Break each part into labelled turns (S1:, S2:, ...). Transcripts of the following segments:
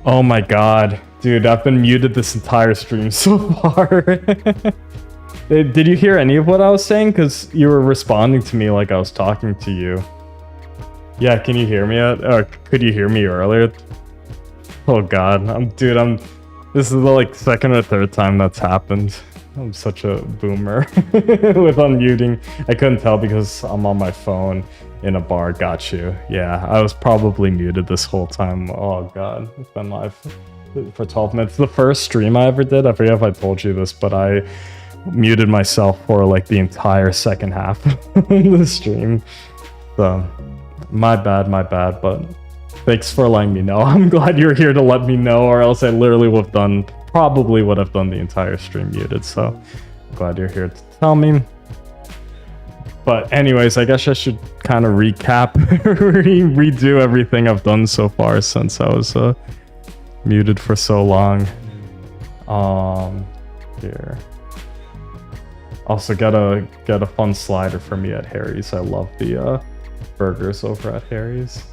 S1: Oh my god. Dude, I've been muted this entire stream so far. Did you hear any of what I was saying? Because you were responding to me like I was talking to you. Yeah, can you hear me? Or could you hear me earlier? Oh god, this is the like second or third time that's happened. I'm such a boomer with unmuting. I couldn't tell because I'm on my phone in a bar. Got you. Yeah, I was probably muted this whole time. Oh god, it's been live for 12 minutes. The first stream I ever did, I forget if I told you this, but I muted myself for like the entire second half of the stream. So my bad, but thanks for letting me know. I'm glad you're here to let me know, or else I literally would have probably would have done the entire stream muted. So glad you're here to tell me. But anyways, I guess I should kind of recap, redo everything I've done so far since I was muted for so long. Here. Also get a fun slider for me at Harry's. I love the burgers over at Harry's.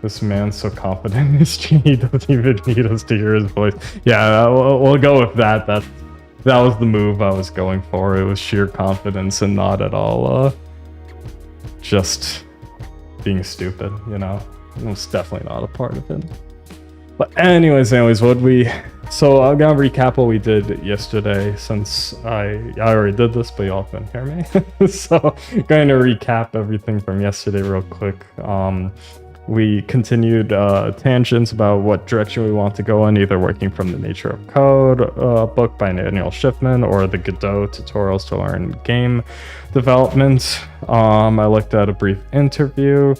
S1: This man's so confident in his stream, he doesn't even need us to hear his voice. Yeah, we'll go with that. That was the move I was going for. It was sheer confidence and not at all just being stupid, you know? It was definitely not a part of it. But anyways, so I'm gonna recap what we did yesterday, since I already did this, but y'all couldn't hear me. So going to recap everything from yesterday real quick. We continued tangents about what direction we want to go in, either working from the Nature of Code book by Daniel Shiffman or the Godot tutorials to learn game development. I looked at a brief interview,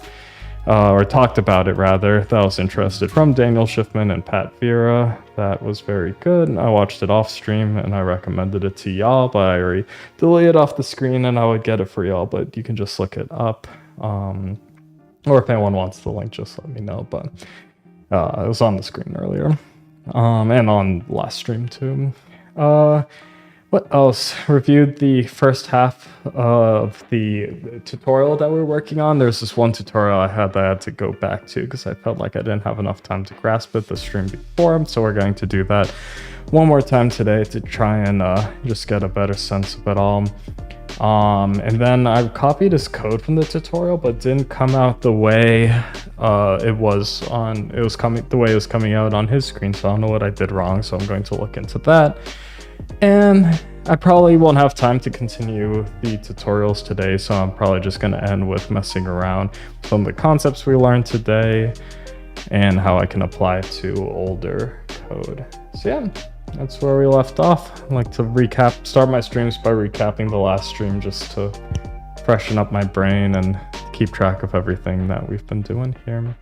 S1: or talked about it rather, that I was interested from Daniel Shiffman and Pat Vera. That was very good. I watched it off stream and I recommended it to y'all, but I already deleted it off the screen and I would get it for y'all, but you can just look it up. Or if anyone wants the link, just let me know. But it was on the screen earlier, and on last stream too. What else? Reviewed the first half of the tutorial that we're working on. There's this one tutorial I had to go back to because I felt like I didn't have enough time to grasp it the stream before. So we're going to do that one more time today to try and just get a better sense of it all. And then I copied his code from the tutorial, but didn't come out the way it was coming out on his screen. So I don't know what I did wrong. So I'm going to look into that. And I probably won't have time to continue the tutorials today. So I'm probably just going to end with messing around with some of the concepts we learned today and how I can apply it to older code. So yeah. That's where we left off. I like to start my streams by recapping the last stream just to freshen up my brain and keep track of everything that we've been doing here.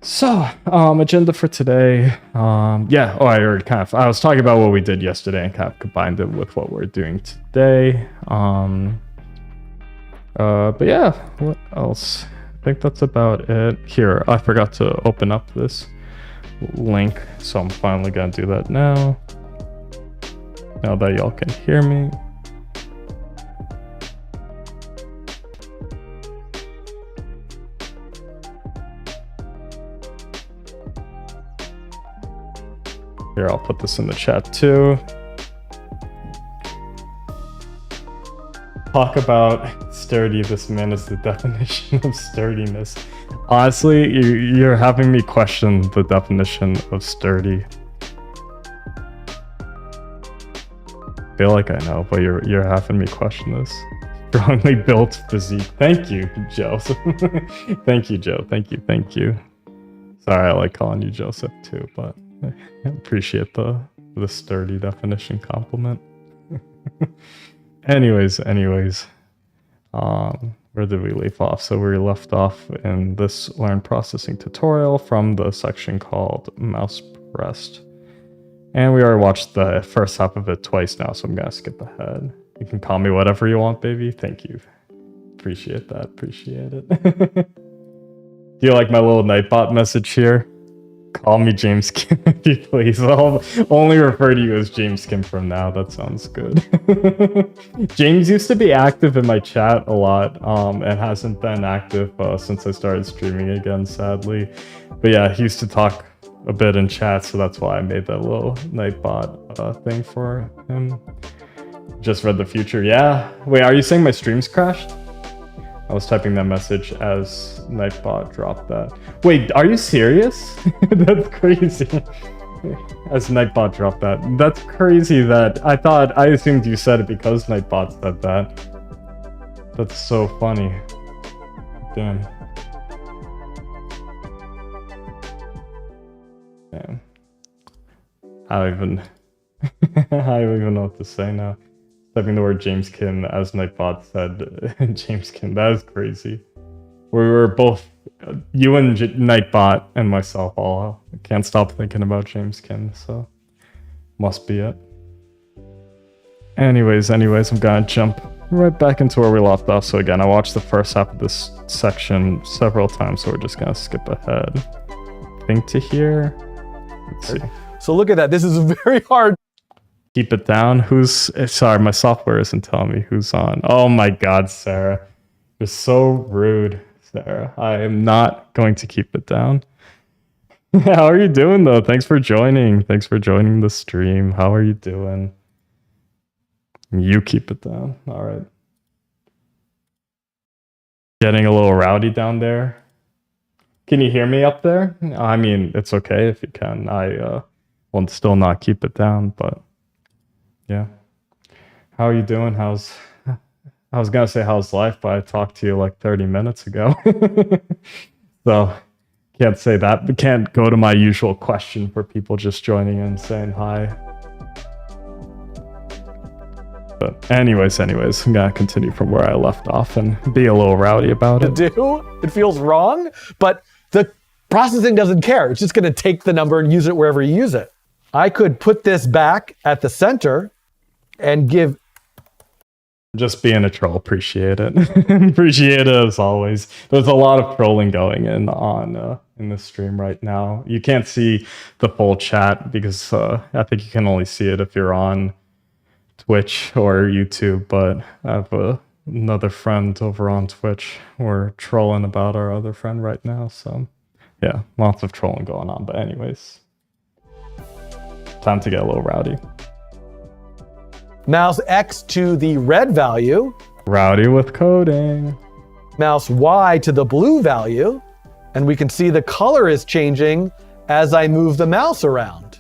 S1: So, agenda for today. I was talking about what we did yesterday and kind of combined it with what we're doing today. But yeah, what else? I think that's about it. Here, I forgot to open up this link, so I'm finally gonna do that now that y'all can hear me. Here, I'll put this in the chat too. Talk about sturdy. This man is the definition of sturdiness. Honestly, you're having me question the definition of sturdy. I feel like I know, but you're having me question this. Strongly built physique. Thank you, Joseph. Thank you, Joe. Thank you. Sorry, I like calling you Joseph too, but I appreciate the sturdy definition compliment. Anyways. Where did we leave off? So we left off in this learn processing tutorial from the section called mouse pressed. And we already watched the first half of it twice now, so I'm gonna skip ahead. You can call me whatever you want, baby. Thank you. Appreciate that. Appreciate it. Do you like my little Nightbot message here? Call me James Kim if you please. I'll only refer to you as James Kim from now. That sounds good. James used to be active in my chat a lot, and hasn't been active since I started streaming again, sadly. But yeah, he used to talk a bit in chat, so that's why I made that little Nightbot thing for him. Just read the future. Yeah. Wait, are you saying my streams crashed? I was typing that message as Nightbot dropped that. Wait, are you serious? That's crazy. As Nightbot dropped that. That's crazy that I assumed you said it because Nightbot said that. That's so funny. Damn. Damn. I don't even know what to say now. Typing the word James Kim as Nightbot said James Kim. That is crazy. We were both, you and Nightbot and myself all can't stop thinking about James Kim, so must be it. Anyways, I'm gonna jump right back into where we left off. So again, I watched the first half of this section several times, so we're just gonna skip ahead. Think to here. Let's see.
S2: So look at that. This is very hard.
S1: Keep it down. Sorry, my software isn't telling me who's on. Oh my God, Sarah. You're so rude, Sarah. I am not going to keep it down. How are you doing though? Thanks for joining. Thanks for joining the stream. How are you doing? You keep it down. All right. Getting a little rowdy down there. Can you hear me up there? I mean, it's okay if you can. I will still not keep it down, but yeah. How are you doing? I was gonna say how's life, but I talked to you like 30 minutes ago. So can't say that, but can't go to my usual question for people just joining in and saying hi. But anyways, I'm gonna continue from where I left off and be a little rowdy about it.
S2: It feels wrong, but the processing doesn't care. It's just gonna take the number and use it wherever you use it. I could put this back at the center and give...
S1: Just being a troll, appreciate it. Appreciate it as always. There's a lot of trolling going on in the stream right now. You can't see the full chat because I think you can only see it if you're on Twitch or YouTube, but I have another friend over on Twitch. We're trolling about our other friend right now, so yeah, lots of trolling going on. But anyways, time to get a little rowdy.
S2: Mouse X to the red value.
S1: Rowdy with coding.
S2: Mouse Y to the blue value. And we can see the color is changing as I move the mouse around.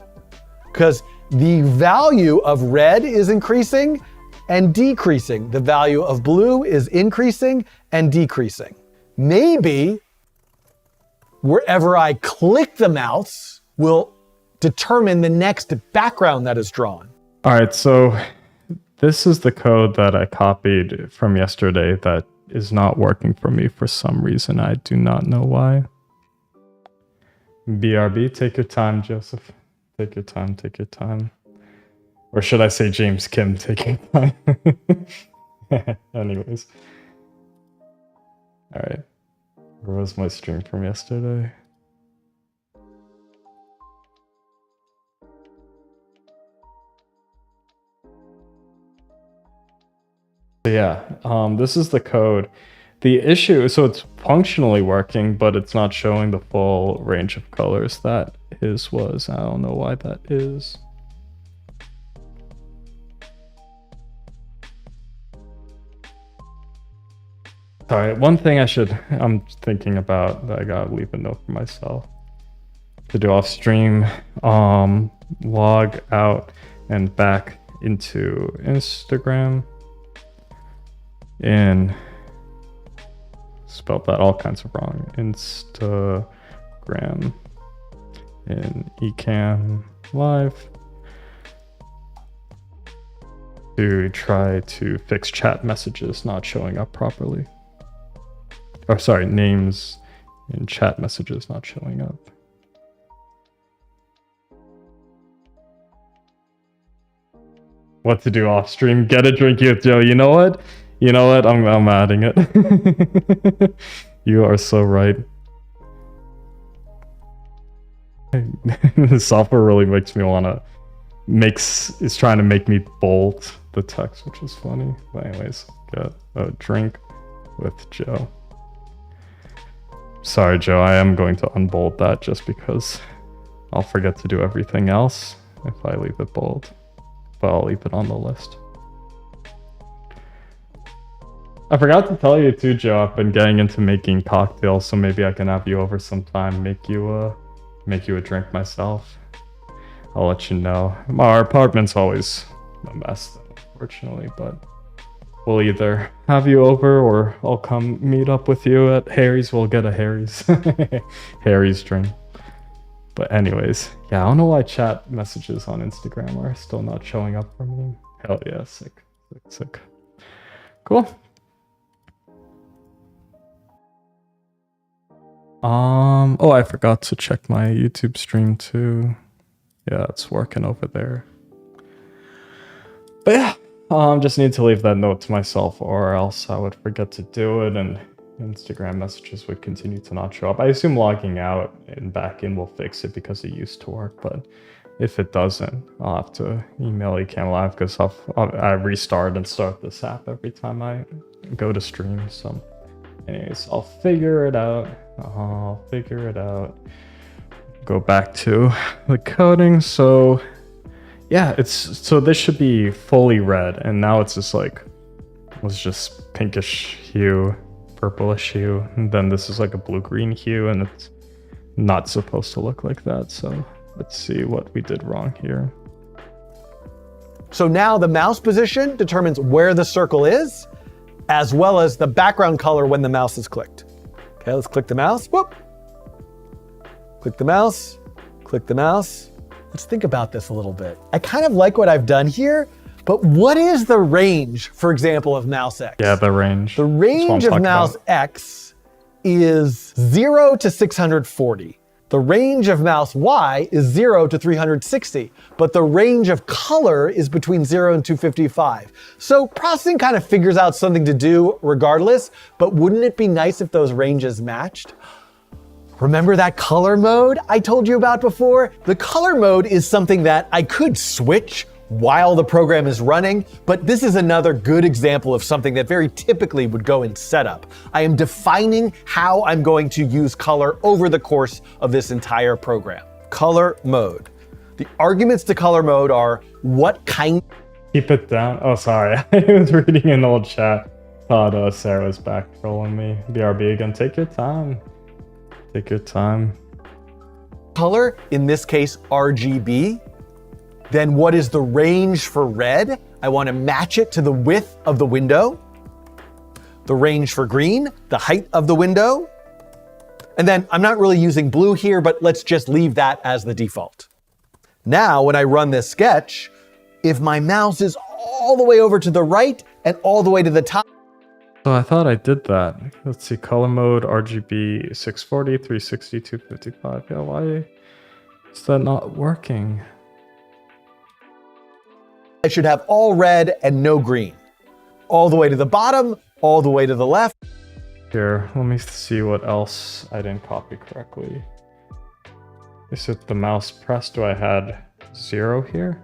S2: Because the value of red is increasing and decreasing. The value of blue is increasing and decreasing. Maybe wherever I click the mouse will determine the next background that is drawn.
S1: All right, so this is the code that I copied from yesterday that is not working for me for some reason. I do not know why. BRB, take your time, Joseph. Take your time. Or should I say James Kim, take your time. Anyways. All right. Where was my stream from yesterday? Yeah, this is the code. The issue, so it's functionally working, but it's not showing the full range of colors that his was. I don't know why that is. Sorry, one thing I'm thinking about that I gotta leave a note for myself to do off stream, log out and back into Instagram. Spelled that all kinds of wrong. Instagram in Ecamm Live to try to fix chat messages not showing up properly. Or sorry, names in chat messages not showing up. What to do off stream? Get a drink with Joe. You know what? I'm adding it. You are so right. The software really makes me want to is trying to make me bold the text, which is funny. But anyways, get a drink with Joe. Sorry, Joe, I am going to unbold that just because I'll forget to do everything else if I leave it bold. But I'll leave it on the list. I forgot to tell you too, Joe, I've been getting into making cocktails, so maybe I can have you over sometime, make you a drink myself. I'll let you know. Our apartment's always a mess, unfortunately, but we'll either have you over or I'll come meet up with you at Harry's. We'll get a Harry's. Harry's drink. But anyways, yeah, I don't know why chat messages on Instagram are still not showing up for me. Hell yeah, sick. Cool. Oh, I forgot to check my YouTube stream too. Yeah, it's working over there. But yeah, just need to leave that note to myself or else I would forget to do it and Instagram messages would continue to not show up. I assume logging out and back in will fix it because it used to work, but if it doesn't, I'll have to email eCamLive because I restart and start this app every time I go to stream. So anyways, I'll figure it out. Go back to the coding. So yeah, so this should be fully red and now it's just like, was just pinkish hue, purplish hue, and then this is like a blue-green hue and it's not supposed to look like that. So let's see what we did wrong here.
S2: So now the mouse position determines where the circle is, as well as the background color when the mouse is clicked. Okay, let's click the mouse. Whoop. Click the mouse. Click the mouse. Let's think about this a little bit. I kind of like what I've done here, but what is the range, for example, of mouse X?
S1: Yeah, the range.
S2: The range of mouse X is 0 to 640. The range of mouse Y is 0 to 360, but the range of color is between 0 and 255. So processing kind of figures out something to do regardless, but wouldn't it be nice if those ranges matched? Remember that color mode I told you about before? The color mode is something that I could switch while the program is running, but this is another good example of something that very typically would go in setup. I am defining how I'm going to use color over the course of this entire program. Color mode. The arguments to color mode are what kind.
S1: Keep it down. Oh, sorry. I was reading an old chat. Thought Sarah was back trolling me. BRB again. Take your time. Take your time.
S2: Color, in this case, RGB. Then what is the range for red? I want to match it to the width of the window. The range for green, the height of the window. And then I'm not really using blue here, but let's just leave that as the default. Now, when I run this sketch, if my mouse is all the way over to the right and all the way to the top.
S1: So I thought I did that. Let's see, color mode, RGB 640, 360, 255. Yeah, why is that not working?
S2: I should have all red and no green. All the way to the bottom, all the way to the left.
S1: Here, let me see what else I didn't copy correctly. Is it the mouse press? Do I had 0 here?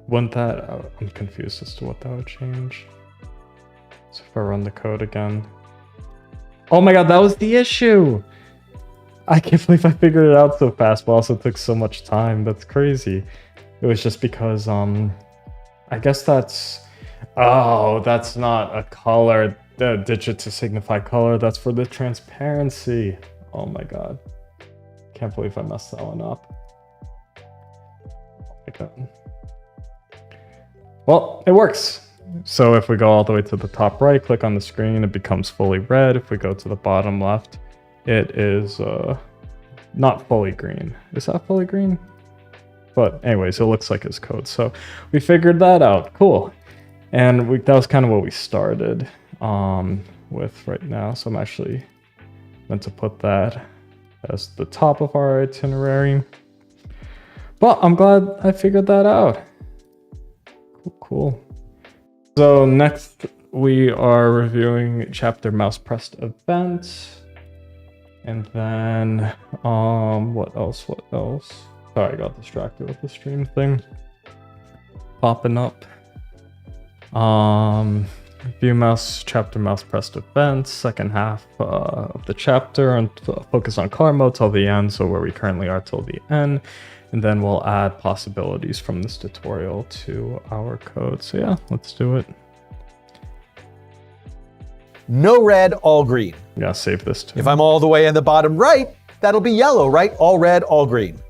S1: Wouldn't that... I'm confused as to what that would change. So if I run the code again. Oh my god, that was the issue! I can't believe I figured it out so fast, but also took so much time. That's crazy. It was just because, I guess that's... Oh, that's not a color, the digit to signify color. That's for the transparency. Oh my god. Can't believe I messed that one up. Okay. Well, it works. So if we go all the way to the top right, click on the screen, it becomes fully red. If we go to the bottom left, it is not fully green. Is that fully green? But anyways, it looks like his code. So we figured that out. Cool. And that was kind of what we started with right now. So I'm actually meant to put that as the top of our itinerary. But I'm glad I figured that out. Cool. So next we are reviewing chapter mouse pressed event. And then, what else? Sorry, I got distracted with the stream thing popping up. View mouse, chapter mouse pressed events, second half of the chapter, and focus on color mode till the end, so where we currently are till the end. And then we'll add possibilities from this tutorial to our code. So yeah, let's do it.
S2: No red, all green.
S1: Yeah, save this too.
S2: If I'm all the way in the bottom right, that'll be yellow, right? All red, all green.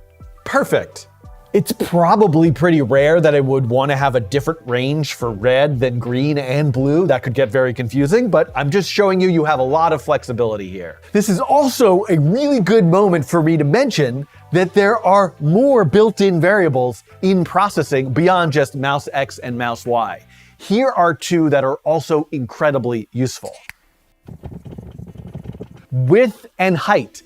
S2: Perfect. It's probably pretty rare that I would want to have a different range for red than green and blue. That could get very confusing, but I'm just showing you have a lot of flexibility here. This is also a really good moment for me to mention that there are more built-in variables in processing beyond just mouse X and mouse Y. Here are two that are also incredibly useful. Width and height.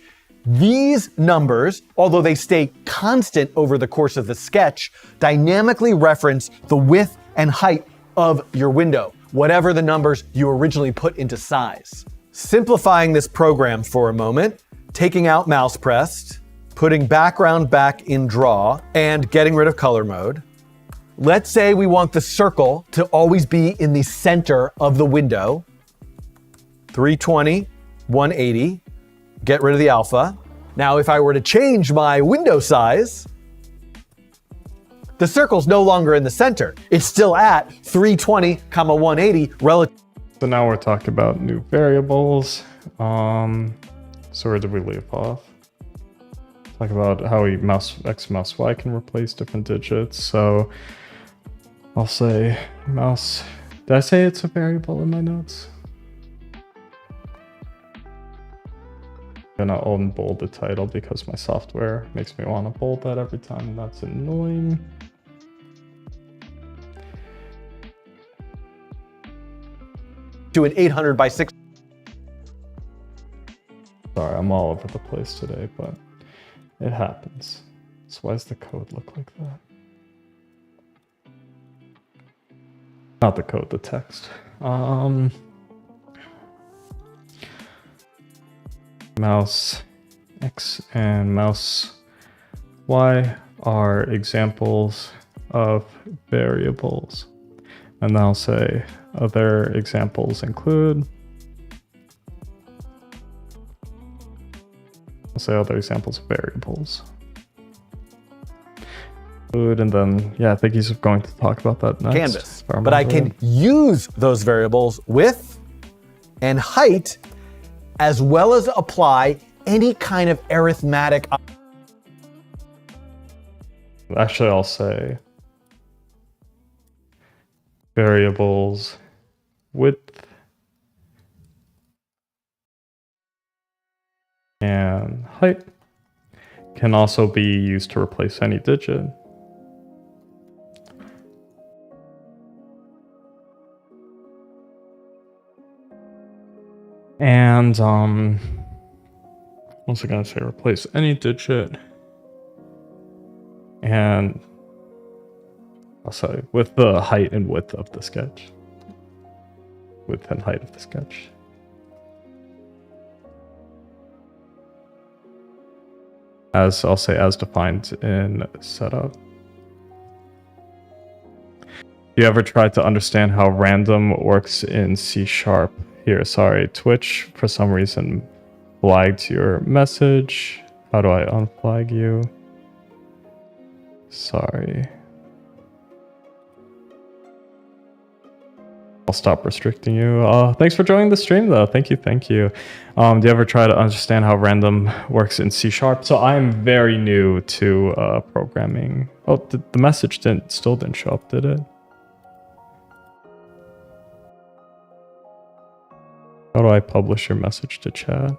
S2: These numbers, although they stay constant over the course of the sketch, dynamically reference the width and height of your window, whatever the numbers you originally put into size. Simplifying this program for a moment, taking out mouse pressed, putting background back in draw, and getting rid of color mode. Let's say we want the circle to always be in the center of the window. 320, 180, get rid of the alpha. Now, if I were to change my window size, the circle's no longer in the center. It's still at 320, 180 relative.
S1: So now we're talking about new variables. So where did we leave off? Talk about how we mouse X, mouse Y can replace different digits. So I'll say mouse. Did I say it's a variable in my notes? I'm gonna unbold the title because my software makes me want to bold that every time, and that's annoying.
S2: To an 800 by 6.
S1: Sorry, I'm all over the place today, but it happens. So why does the code look like that? Not the code, the text. Mouse X and mouse Y are examples of variables. And then I'll say other examples include. I'll say other examples of variables. And then, yeah, I think he's going to talk about that next.
S2: Canvas. But I can use those variables width and height, as well as apply any kind of arithmetic.
S1: Actually, I'll say variables width and height can also be used to replace any digit. And what's it gonna say? Replace any digit. And I'll say with the height and width of the sketch. Width and height of the sketch. As I'll say, as defined in setup. You ever tried to understand how random works in C#? Here, sorry, Twitch for some reason flagged your message. How do I unflag you? Sorry. I'll stop restricting you. Thanks for joining the stream though. Thank you. Do you ever try to understand how random works in C#? So I'm very new to programming. Oh, the message still didn't show up, did it? How do I publish your message to chat?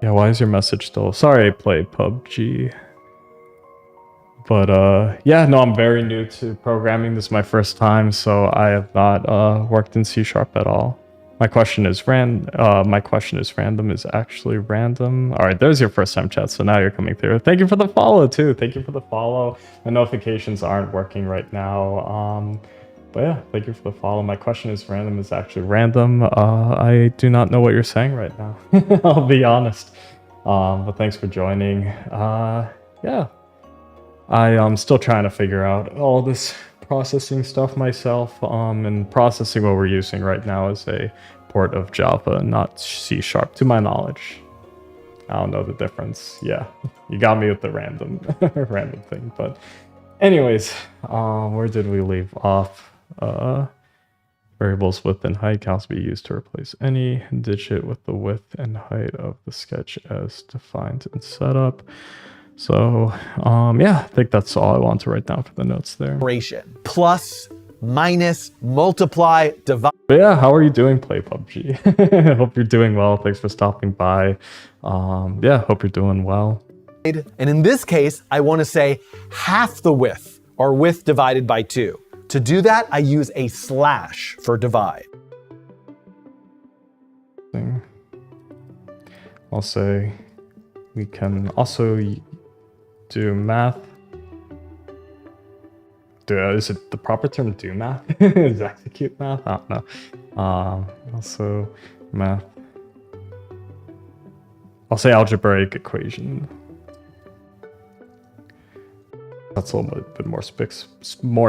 S1: Yeah, why is your message still? Sorry, I played PUBG. But yeah, no, I'm very new to programming. This is my first time, so I have not worked in C# at all. My question is random is actually random. All right, there's your first time chat, so now you're coming through. Thank you for the follow too. Thank you for the follow. The notifications aren't working right now. But yeah, thank you for the follow. My question is random is actually random. I do not know what you're saying right now. I'll be honest. But thanks for joining. Yeah. I'm still trying to figure out all this processing stuff myself. And processing what we're using right now is a port of Java, not C#, to my knowledge. I don't know the difference. Yeah, you got me with the random thing. But anyways, where did we leave off? Variables width and height can also be used to replace any digit with the width and height of the sketch as defined in setup. So yeah, I think that's all I want to write down for the notes there.
S2: Plus, minus, multiply, divide.
S1: But yeah, how are you doing, Play PUBG? I hope you're doing well. Thanks for stopping by. Yeah, hope you're doing well.
S2: And in this case, I want to say half the width, or width divided by 2. To do that, I use a slash for divide.
S1: I'll say we can also do math. Is it the proper term, do math? Is execute math? I don't know. Also math. I'll say algebraic equation. That's a little bit more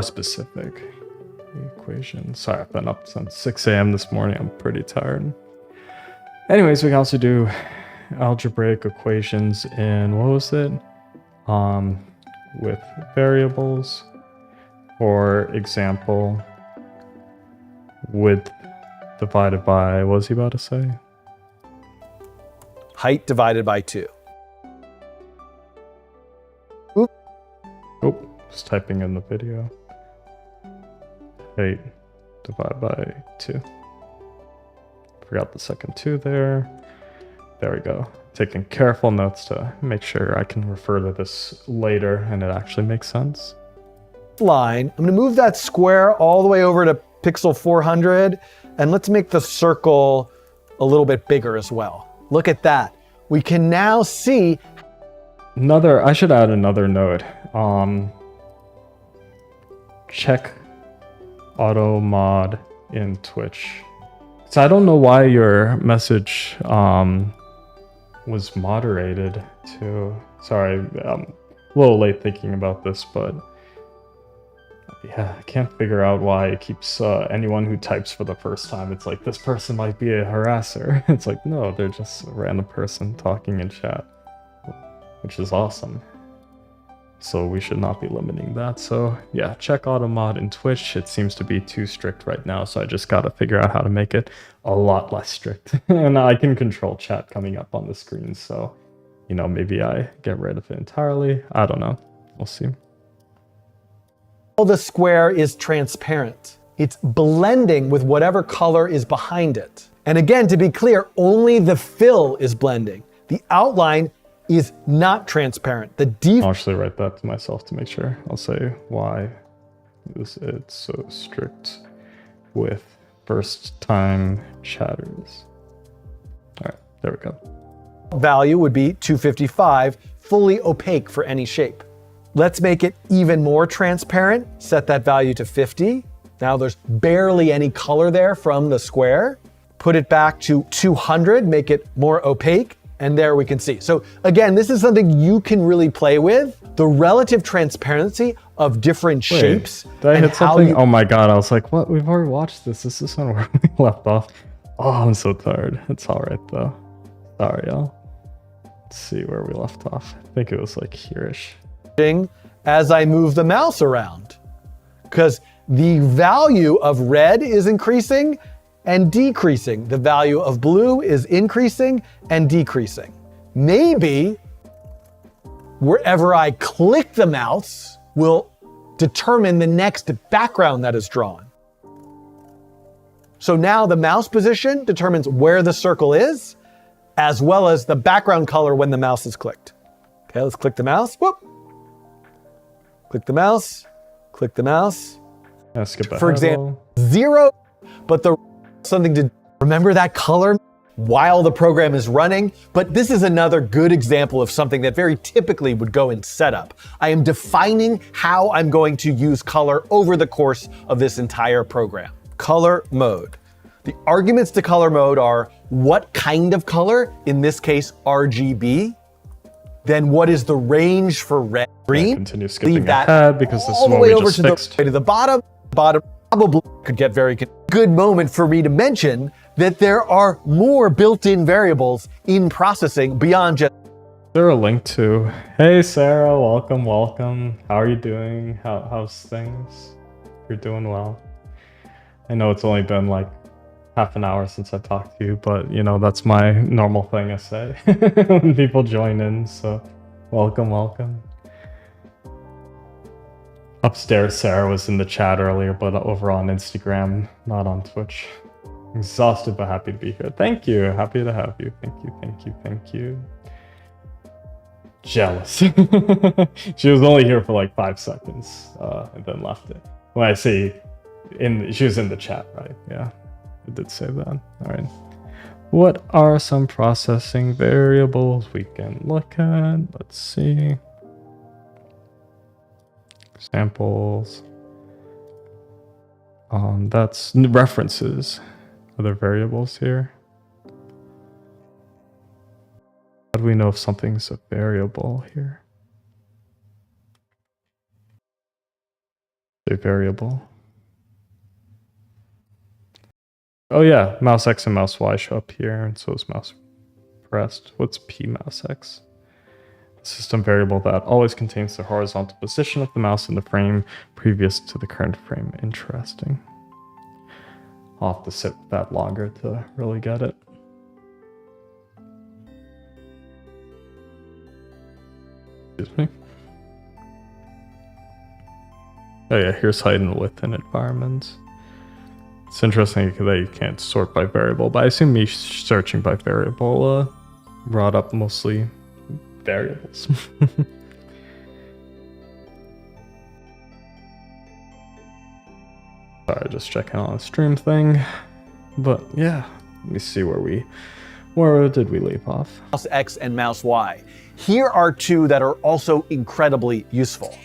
S1: specific. Equation. Sorry, I've been up since 6 a.m. this morning. I'm pretty tired. Anyways, we can also do algebraic equations in, what was it? With variables. For example, width divided by, what was he about to say?
S2: Height divided by 2.
S1: Oh, just typing in the video. Height divided by 2. Forgot the second 2 there. There we go. Taking careful notes to make sure I can refer to this later and it actually makes sense.
S2: Line, I'm going to move that square all the way over to pixel 400, and let's make the circle a little bit bigger as well. Look at that. We can now see
S1: I should add another note. Check auto mod in Twitch. So I don't know why your message was moderated to. Sorry, I'm a little late thinking about this, but yeah, I can't figure out why it keeps anyone who types for the first time, it's like, this person might be a harasser. It's like, no, they're just a random person talking in chat, which is awesome. So we should not be limiting that. So yeah, check auto mod in Twitch. It seems to be too strict right now, so I just got to figure out how to make it a lot less strict. And I can control chat coming up on the screen, so, you know, maybe I get rid of it entirely. I don't know. We'll see.
S2: the square is transparent. It's blending with whatever color is behind it. And again, to be clear, only the fill is blending. The outline is not transparent.
S1: I'll actually write that to myself to make sure. I'll say why is it so strict with first time chatters. All right, there we go.
S2: Value would be 255, fully opaque for any shape. Let's make it even more transparent. Set that value to 50. Now there's barely any color there from the square. Put it back to 200, make it more opaque, and there we can see. So again, this is something you can really play with. The relative transparency of different shapes.
S1: Did I hit something? Oh my God, I was like, what? We've already watched this. This is where we left off. Oh, I'm so tired. It's all right though. Sorry, y'all. Let's see where we left off. I think it was like here-ish.
S2: As I move the mouse around, because the value of red is increasing and decreasing. The value of blue is increasing and decreasing. Maybe wherever I click the mouse will determine the next background that is drawn. So now the mouse position determines where the circle is, as well as the background color when the mouse is clicked. Okay, let's click the mouse. Whoop. Click the mouse. Click the mouse.
S1: Skip ahead.
S2: For example, 0, but the something to remember that color. while the program is running, but this is another good example of something that very typically would go in setup. I am defining how I'm going to use color over the course of this entire program. Color mode. The arguments to color mode are what kind of color, in this case RGB, then what is the range for red, green.
S1: Continue skipping ahead because this is what we just fixed.
S2: To the bottom probably could get very good moment for me to mention that there are more built-in variables in processing beyond just.
S1: Is there a link to, hey Sarah, welcome. How are you doing? How's things? You're doing well. I know it's only been like half an hour since I talked to you, but you know, that's my normal thing I say when people join in, so welcome. Upstairs, Sarah was in the chat earlier, but over on Instagram, not on Twitch. Exhausted, but happy to be here. Thank you. Happy to have you. Thank you. Jealous. She was only here for like 5 seconds and then left it. When I say she was in the chat, right? Yeah, I did say that. All right. What are some processing variables we can look at? Let's see. Examples. That's references. Other variables here. How do we know if something's a variable here? A variable. Oh yeah, mouse X and mouse Y show up here, and so is mouse pressed. What's P mouse X? A system variable that always contains the horizontal position of the mouse in the frame previous to the current frame. Interesting. I'll have to sit with that longer to really get it. Excuse me. Oh yeah, here's height and width in environments. It's interesting that you can't sort by variable, but I assume me searching by variable brought up mostly variables. Sorry, just checking on the stream thing. But yeah, let me see where did we leave off?
S2: Mouse X and mouse Y. Here are two that are also incredibly useful.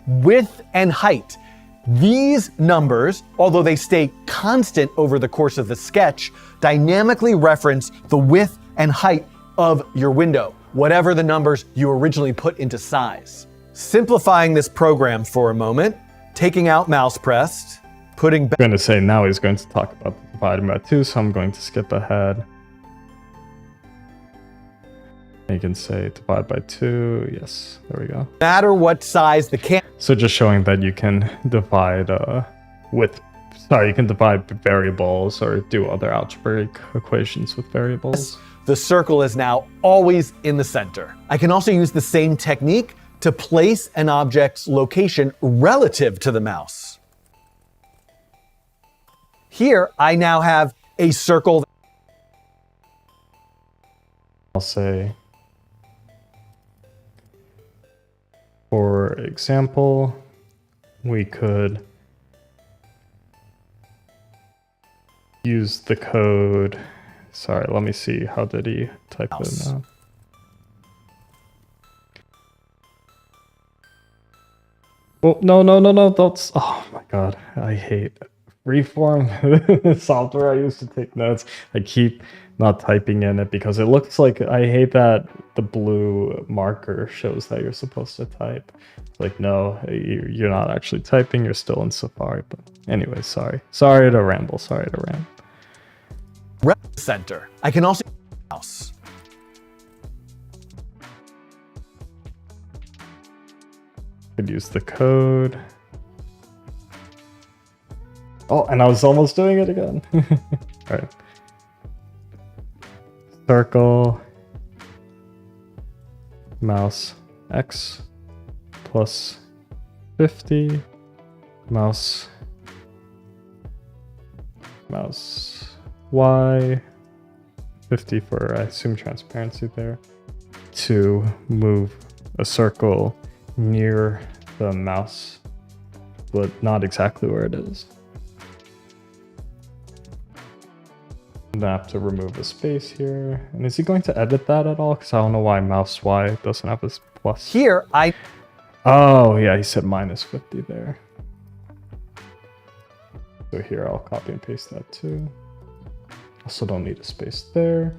S2: Width and height. These numbers, although they stay constant over the course of the sketch, dynamically reference the width and height of your window, whatever the numbers you originally put into size. Simplifying this program for a moment, taking out mouse pressed, putting back.
S1: I'm going to say now he's going to talk about the dividing by 2, so I'm going to skip ahead. You can say divide by 2. Yes, there we go.
S2: No matter what size the
S1: So just showing that you can divide you can divide variables or do other algebraic equations with variables.
S2: The circle is now always in the center. I can also use the same technique to place an object's location relative to the mouse. Here, I now have a circle.
S1: I'll say, for example, we could use the code. Sorry, let me see. How did he type it now? Oh, no. That's, oh my God. I hate Freeform software. I used to take notes. I keep not typing in it because it looks like, I hate that the blue marker shows that you're supposed to type. It's like, no, you're not actually typing. You're still in Safari. But anyway, sorry to ramble.
S2: Center. I can also mouse.
S1: Could use the code. Oh, and I was almost doing it again. All right. Circle mouse X plus 50 mouse Y 50 for, I assume, transparency there, to move a circle near the mouse, but not exactly where it is. And I have to remove a space here. And is he going to edit that at all? Because I don't know why mouse Y doesn't have this plus.
S2: Here,
S1: Oh, yeah, he said -50 there. So here, I'll copy and paste that too. Also don't need a space there.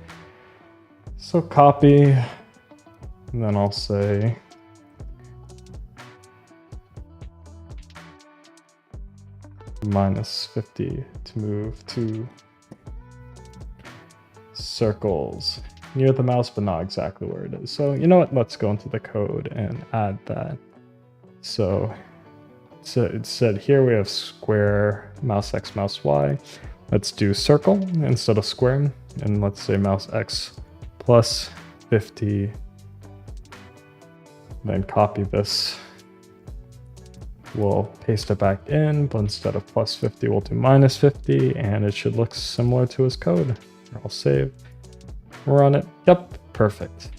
S1: So copy, and then I'll say -50 to move to circles near the mouse, but not exactly where it is. So you know what? Let's go into the code and add that. So it said here we have square, mouse X, mouse Y. Let's do circle instead of square. And let's say mouse X plus 50. Then copy this. We'll paste it back in, but instead of plus 50, we'll do -50, and it should look similar to his code. I'll save, run it. Yep, perfect.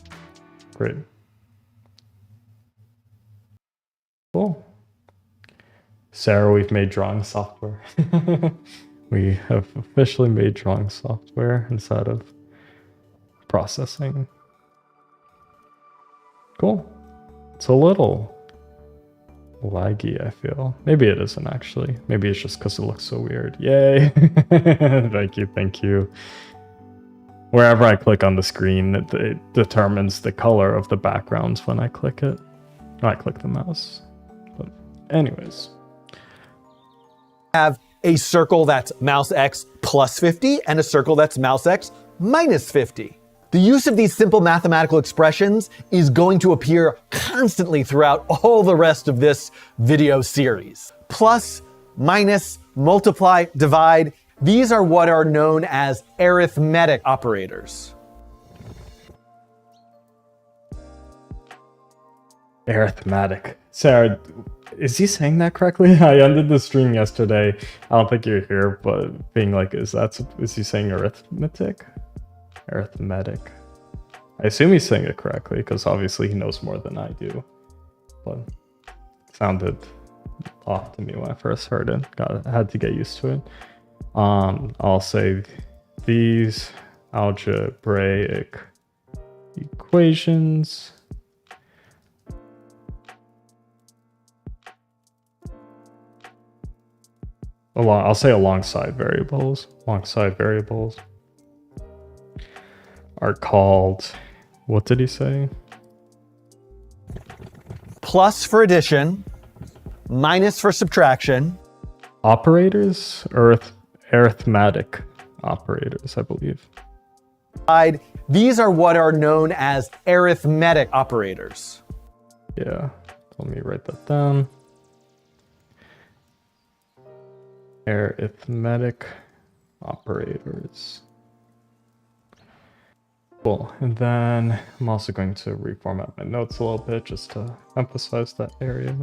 S1: Great. Cool. Sarah, we've made drawing software. We have officially made drawing software inside of processing. Cool. It's a little laggy, I feel. Maybe it isn't actually. Maybe it's just because it looks so weird. Yay! Thank you, thank you. Wherever I click on the screen, it determines the color of the backgrounds when I click it. When I click the mouse. But anyways.
S2: have a circle that's mouse X plus 50 and a circle that's mouse X minus 50. The use of these simple mathematical expressions is going to appear constantly throughout all the rest of this video series. Plus, minus, multiply, divide, these are what are known as arithmetic operators.
S1: Arithmetic. Sarah, is he saying that correctly? I ended the stream yesterday. I don't think you're here, but being like, is he saying arithmetic? Arithmetic. I assume he's saying it correctly because obviously he knows more than I do. But it sounded off to me when I first heard it. I had to get used to it. I'll say these algebraic equations I'll say alongside variables are called, what did he say?
S2: Plus for addition, minus for subtraction.
S1: Operators or arithmetic operators, I believe.
S2: These are what are known as arithmetic operators.
S1: Yeah, let me write that down. Arithmetic operators. Cool, and then I'm also going to reformat my notes a little bit just to emphasize that area.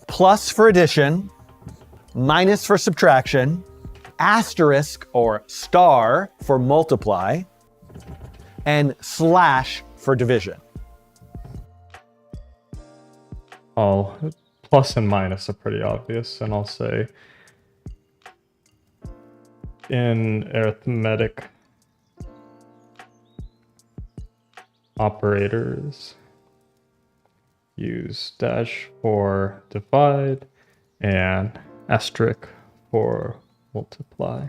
S2: Plus for addition, minus for subtraction, asterisk or star for multiply, and slash for division.
S1: Plus and minus are pretty obvious, and I'll say in arithmetic operators, use dash for divide and asterisk for multiply.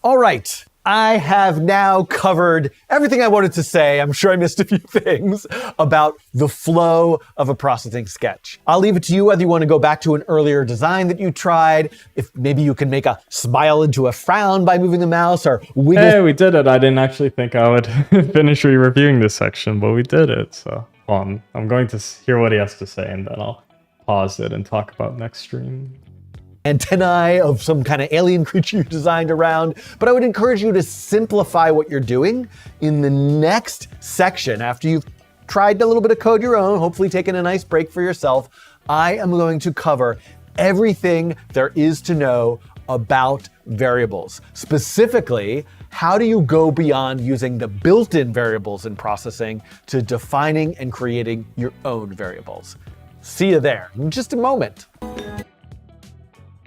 S2: All right. I have now covered everything I wanted to say. I'm sure I missed a few things about the flow of a processing sketch. I'll leave it to you whether you want to go back to an earlier design that you tried, if maybe you can make a smile into a frown by moving the mouse or wiggle.
S1: Hey, we did it. I didn't actually think I would finish reviewing this section, but we did it. So I'm going to hear what he has to say, and then I'll pause it and talk about next stream.
S2: Antennae of some kind of alien creature you designed around. But I would encourage you to simplify what you're doing in the next section. After you've tried a little bit of code your own, hopefully taken a nice break for yourself, I am going to cover everything there is to know about variables. Specifically, how do you go beyond using the built-in variables in processing to defining and creating your own variables? See you there in just a moment.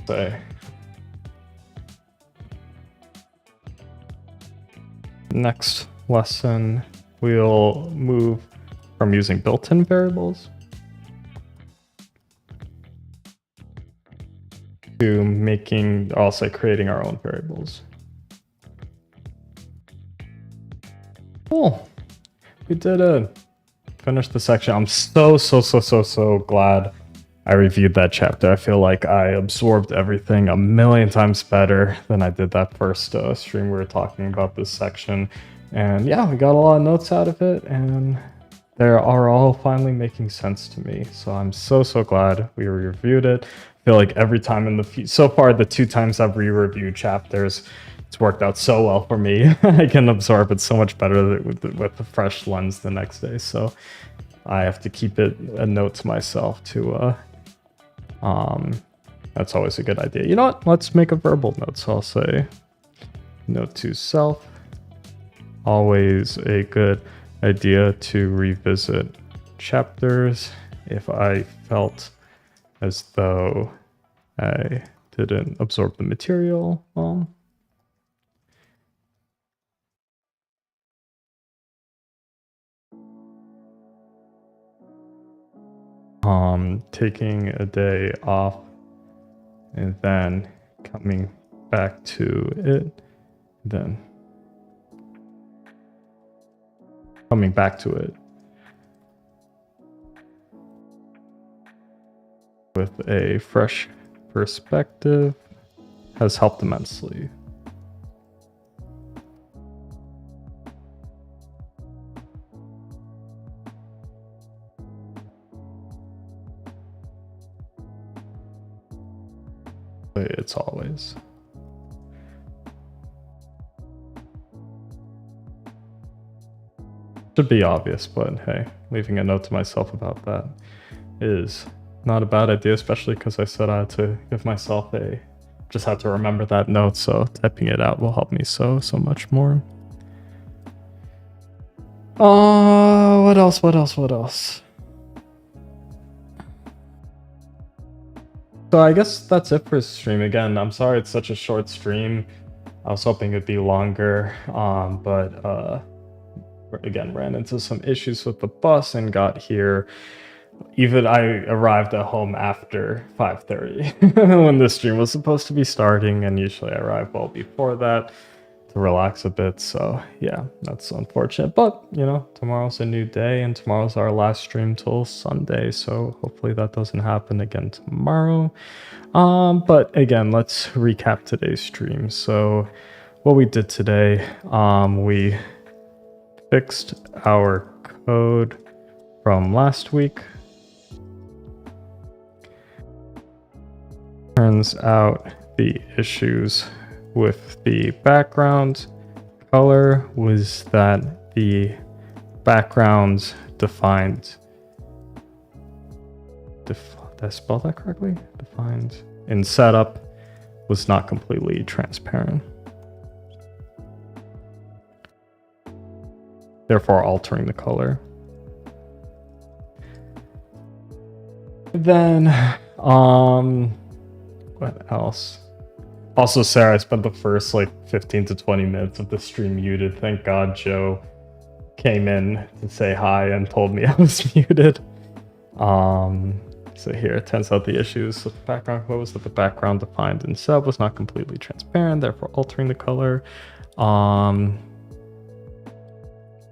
S1: Say. Next lesson, we'll move from using built-in variables to making, I'll say, creating our own variables. Cool. We did it. Finished the section. I'm so glad I reviewed that chapter. I feel like I absorbed everything a million times better than I did that first stream we were talking about this section. And yeah, we got a lot of notes out of it, and they are all finally making sense to me. So I'm so glad we reviewed it. I feel like every time in the so far, the 2 times I've re-reviewed chapters, it's worked out so well for me. I can absorb it so much better with a fresh lens the next day. So I have to keep it a note to myself to that's always a good idea. You know what? Let's make a verbal note. So I'll say note to self. Always a good idea to revisit chapters if I felt as though I didn't absorb the material well. Taking a day off and then coming back to it, then coming back to it with a fresh perspective has helped immensely. It's always. Should be obvious, but hey, leaving a note to myself about that is not a bad idea, especially because I said I had to give myself just had to remember that note, so typing it out will help me so much more. What else? So I guess that's it for stream. Again, I'm sorry it's such a short stream. I was hoping it'd be longer, but again, ran into some issues with the bus and got here. Even I arrived at home after 5:30 when the stream was supposed to be starting, and usually I arrive well before that to relax a bit. So yeah, that's unfortunate, but you know, tomorrow's a new day and tomorrow's our last stream till Sunday, so hopefully that doesn't happen again tomorrow. But again, let's recap today's stream. So what we did today, we fixed our code from last week. Turns out the issues with the background color was that the background defined, did I spell that correctly? Defined in setup was not completely transparent, therefore altering the color. Then, what else? Also, Sarah, I spent the first like 15 to 20 minutes of the stream muted. Thank God Joe came in to say hi and told me I was muted. So here, it turns out the issues with the background code was that the background defined in sub was not completely transparent, therefore altering the color. To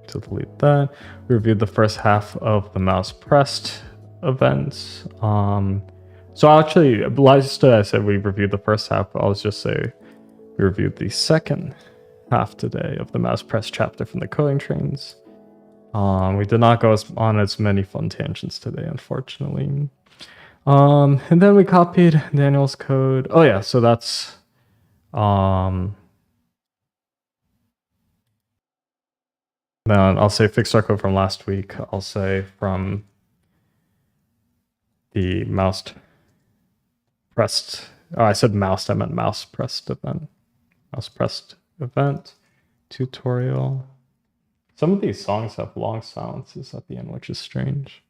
S1: delete that, we reviewed the first half of the mouse pressed events. So actually, last I said we reviewed the first half, but I'll just say we reviewed the second half today of the mouse press chapter from the coding trains. We did not go on as many fun tangents today, unfortunately. And then we copied Daniel's code. Oh yeah, so that's then I'll say fixed our code from last week. I'll say from the mouse pressed. Oh, I said mouse. I meant mouse pressed event. Mouse pressed event. tutorial. Some of these songs have long silences at the end, which is strange.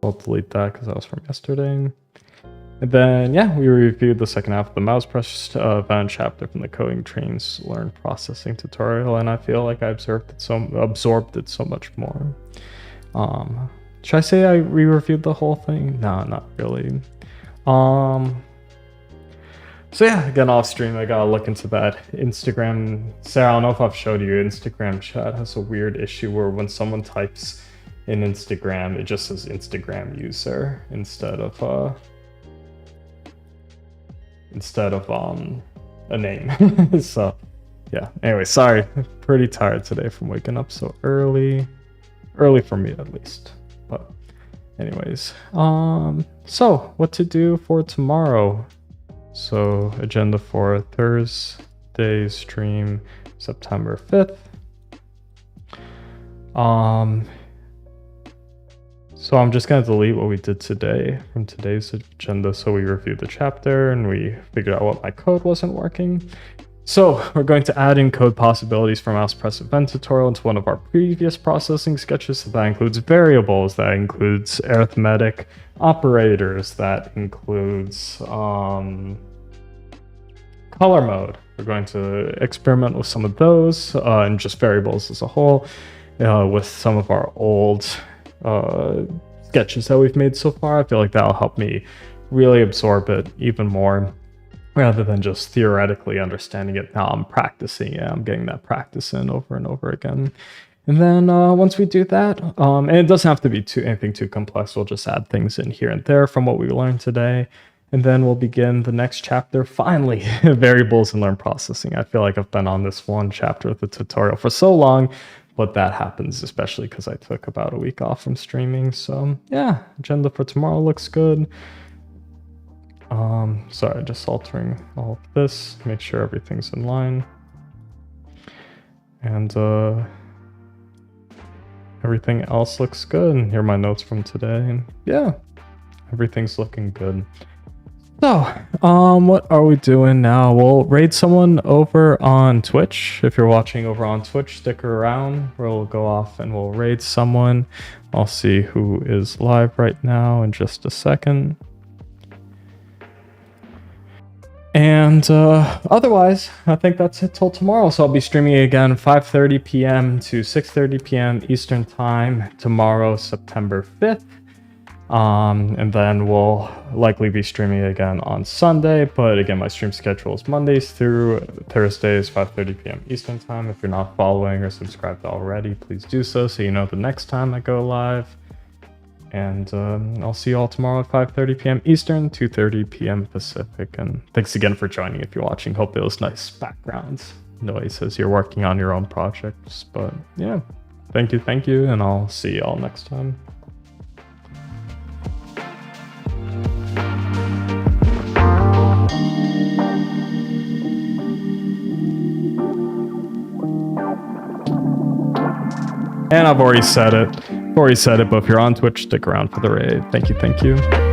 S1: I'll delete that because that was from yesterday. And then, yeah, we reviewed the second half of the mouse press event chapter from the coding trains learn processing tutorial, and I feel like I absorbed it so much more. Should I say I re-reviewed the whole thing? No, not really. So yeah, again, off stream, I gotta look into that Instagram. Sarah, I don't know if I've showed you, Instagram chat has a weird issue where when someone types in Instagram, it just says Instagram user instead of a name. So yeah, anyway, sorry, pretty tired today from waking up so early for me at least, but anyways, so what to do for tomorrow? So agenda for Thursday stream, September 5th. So I'm just gonna delete what we did today from today's agenda. So we reviewed the chapter and we figured out what my code wasn't working. So we're going to add in code possibilities for mouse press event tutorial into one of our previous processing sketches. So that includes variables, that includes arithmetic operators, that includes color mode. We're going to experiment with some of those and just variables as a whole with some of our old sketches that we've made so far. I feel like that'll help me really absorb it even more rather than just theoretically understanding it. Now I'm practicing it. I'm getting that practice in over and over again. And then once we do that, and it doesn't have to be anything too complex. We'll just add things in here and there from what we learned today. And then we'll begin the next chapter, finally, variables and learn processing. I feel like I've been on this one chapter of the tutorial for so long, but that happens especially because I took about a week off from streaming. So yeah, agenda for tomorrow looks good. Sorry, just altering all of this, make sure everything's in line. And everything else looks good. And here are my notes from today. And yeah, everything's looking good. So, what are we doing now? We'll raid someone over on Twitch. If you're watching over on Twitch, stick around. We'll go off and we'll raid someone. I'll see who is live right now in just a second. And otherwise, I think that's it till tomorrow. So I'll be streaming again 5:30 p.m. to 6:30 p.m. Eastern Time tomorrow, September 5th. And then we'll likely be streaming again on Sunday. But again, my stream schedule is Mondays through Thursdays, 5:30 p.m. Eastern Time. If you're not following or subscribed already, please do so you know the next time I go live. And I'll see you all tomorrow at 5:30 p.m. Eastern, 2:30 p.m. Pacific. And thanks again for joining if you're watching. Hope it was nice background noise as you're working on your own projects. But yeah, thank you, and I'll see you all next time. And I've already said it, but if you're on Twitch, stick around for the raid. Thank you.